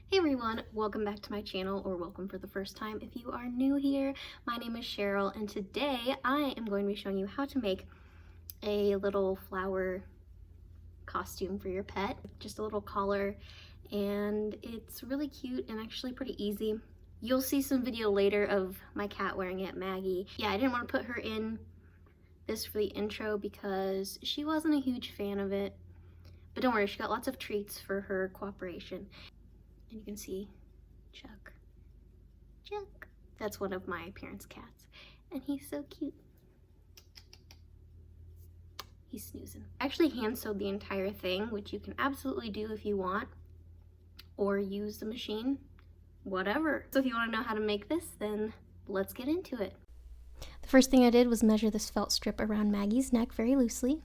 Hey everyone, welcome back to my channel, or welcome for the first time if you are new here. My name is Cheryl, and today I am going to be showing you how to make a little flower costume for your pet. Just a little collar, and it's really cute and actually pretty easy. You'll see some video later of my cat wearing it, Maggie. Yeah, I didn't want to put her in this for the intro because she wasn't a huge fan of it. But don't worry, she got lots of treats for her cooperation. And you can see Chuck. That's one of my parents' cats, and he's so cute. He's snoozing. I actually hand sewed the entire thing, which you can absolutely do if you want, or use the machine, whatever. So if you want to know how to make this, then let's get into it. The first thing I did was measure this felt strip around Maggie's neck very loosely.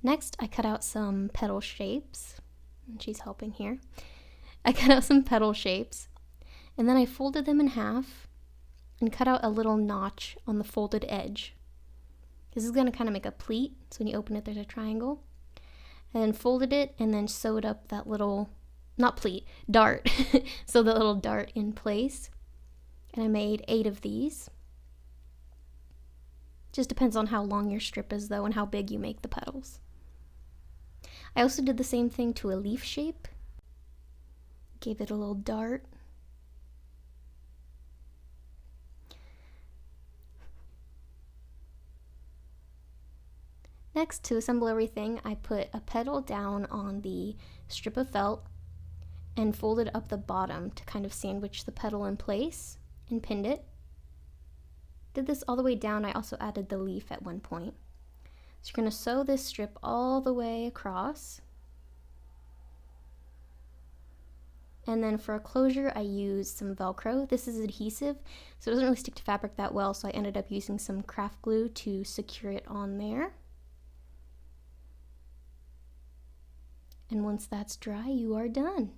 Next, I cut out some petal shapes, and she's helping here. I cut out some petal shapes, and then I folded them in half and cut out a little notch on the folded edge. This is going to kind of make a pleat, so when you open it there's a triangle. And then folded it and then sewed up that little, not pleat, dart. So the little dart in place. And I made 8 of these. Just depends on how long your strip is though and how big you make the petals. I also did the same thing to a leaf shape. Gave it a little dart. Next, to assemble everything, I put a petal down on the strip of felt and folded up the bottom to kind of sandwich the petal in place and pinned it. Did this all the way down. I also added the leaf at one point. So you're going to sew this strip all the way across. And then for a closure, I used some Velcro. This is adhesive, so it doesn't really stick to fabric that well, so I ended up using some craft glue to secure it on there. And once that's dry, you are done.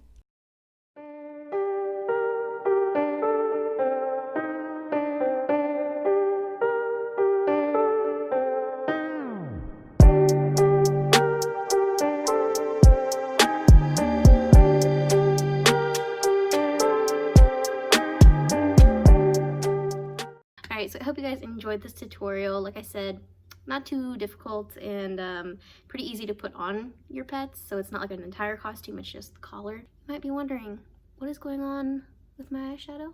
Alright, so I hope you guys enjoyed this tutorial. Like I said, not too difficult and pretty easy to put on your pets, so it's not like an entire costume, it's just the collar. You might be wondering, what is going on with my eyeshadow?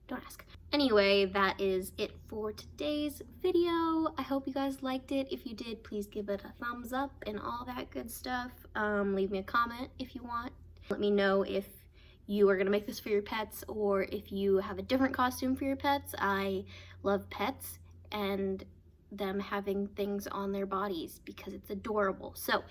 Don't ask. Anyway, that is it for today's video. I hope you guys liked it. If you did, please give it a thumbs up and all that good stuff. Leave me a comment if you want. Let me know if you are gonna make this for your pets or if you have a different costume for your pets. I love pets and them having things on their bodies because it's adorable. So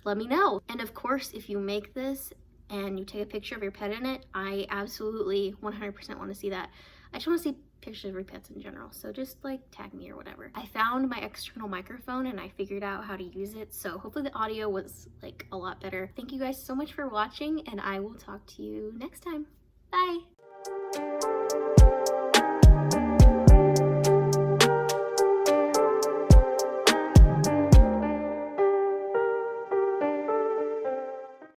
let me know. And of course, if you make this and you take a picture of your pet in it, I absolutely 100% want to see that. I just want to see pictures of your pets in general, so just like tag me or whatever. I found my external microphone and I figured out how to use it, so hopefully the audio was like a lot better. Thank you guys so much for watching, and I will talk to you next time. Bye!